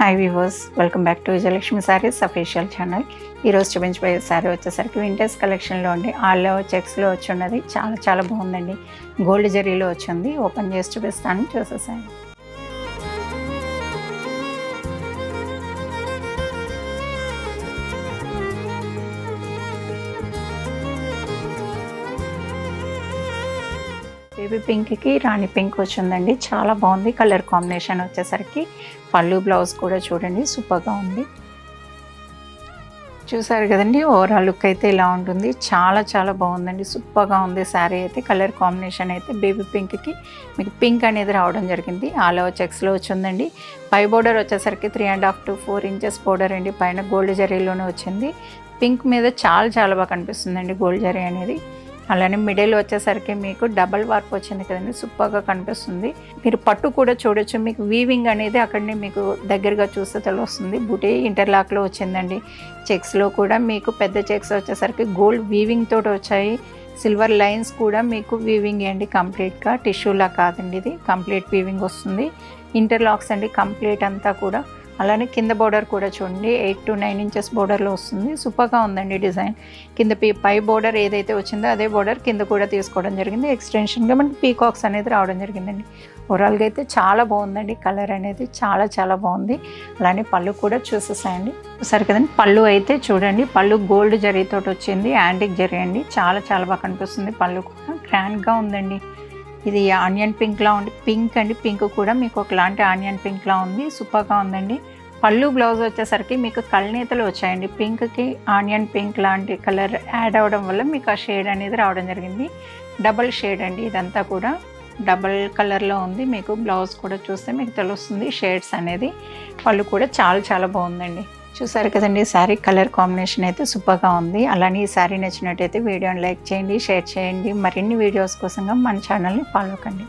Hi viewers, welcome back to Vijayalakshmi saris official channel. ఈరోజు చూపించబోయే శారీ వచ్చేసరికి వింటేజ్ కలెక్షన్లో ఉండి ఆల్ ఓవర్ చెక్స్లో వచ్చి ఉన్నది. చాలా చాలా బాగుందండి. గోల్డ్ జరీలో వచ్చింది. ఓపెన్ చేసి చూపిస్తాను, చూసేసాను. బేబీ పింక్కి రాణి పింక్ వచ్చిందండి. చాలా బాగుంది. కలర్ కాంబినేషన్ వచ్చేసరికి పళ్ళు బ్లౌజ్ కూడా చూడండి, సూపర్గా ఉంది. చూసారు కదండి, ఓవరాల్ లుక్ అయితే ఇలా ఉంటుంది. చాలా చాలా బాగుందండి, సూపర్గా ఉంది శారీ అయితే. కలర్ కాంబినేషన్ అయితే బేబీ పింక్కి మీకు పింక్ అనేది రావడం జరిగింది. ఆల్ ఓవర్ చెక్స్లో వచ్చిందండి. పై బోర్డర్ వచ్చేసరికి 3.5 to 4 inches బోర్డర్ అండి. పైన గోల్డ్ జరీలోనే వచ్చింది. పింక్ మీద చాలా చాలా బాగా కనిపిస్తుందండి గోల్డ్ జరీ అనేది. అలానే మిడిల్ వచ్చేసరికి మీకు డబల్ వార్ప్ వచ్చింది కదండి, సూపర్గా కనిపిస్తుంది. మీరు పట్టు కూడా చూడొచ్చు. మీకు వీవింగ్ అనేది అక్కడనే మీకు దగ్గరగా చూస్తే తెలుస్తుంది. బుటీ ఇంటర్లాక్లో వచ్చిందండి. చెక్స్లో కూడా మీకు పెద్ద చెక్స్ వచ్చేసరికి గోల్డ్ వీవింగ్ తోటి వచ్చాయి. సిల్వర్ లైన్స్ కూడా మీకు వీవింగ్ అండి. కంప్లీట్గా టిష్యూలా కాదండి, ఇది కంప్లీట్ వీవింగ్ వస్తుంది. ఇంటర్లాక్స్ అండి కంప్లీట్ అంతా కూడా. అలానే కింద బోర్డర్ కూడా చూడండి, 8 to 9 inches బోర్డర్లో వస్తుంది. సూపర్గా ఉందండి డిజైన్. కింద పై బోర్డర్ ఏదైతే వచ్చిందో అదే బోర్డర్ కింద కూడా తీసుకోవడం జరిగింది. ఎక్స్టెన్షన్గా మనకి పీకాక్స్ అనేది రావడం జరిగిందండి. ఓవరాల్గా అయితే చాలా బాగుందండి. కలర్ అనేది చాలా చాలా బాగుంది. అలానే పళ్ళు కూడా చూసేసాయండి. సరే కదండి, పళ్ళు అయితే చూడండి. పళ్ళు గోల్డ్ జరీతో వచ్చింది. యాంటిక్ జరీ అండి. చాలా చాలా బాగా కనిపిస్తుంది. పళ్ళు కూడా గ్రాండ్గా ఉందండి. ఇది ఆనియన్ పింక్లా ఉంది. పింక్ అండి, పింక్ కూడా మీకు ఒకలాంటి ఆనియన్ పింక్లా ఉంది. సూపర్గా ఉందండి. పళ్ళు బ్లౌజ్ వచ్చేసరికి మీకు కళ్ళనేతలు వచ్చాయండి. పింక్కి ఆనియన్ పింక్ లాంటి కలర్ యాడ్ అవ్వడం వల్ల మీకు ఆ షేడ్ అనేది రావడం జరిగింది. డబల్ షేడ్ అండి, ఇదంతా కూడా డబల్ కలర్లో ఉంది. మీకు బ్లౌజ్ కూడా చూస్తే మీకు తెలుస్తుంది షేడ్స్ అనేది. పళ్ళు కూడా చాలా చాలా బాగుందండి. చూసారు కదండి, శారీ కలర్ కాంబినేషన్ అయితే సూపర్గా ఉంది. అలానే ఈ శారీ నచ్చినట్టయితే వీడియోని లైక్ చేయండి, షేర్ చేయండి. మరిన్ని వీడియోస్ కోసంగా మన ఛానల్ని ఫాలో కండి.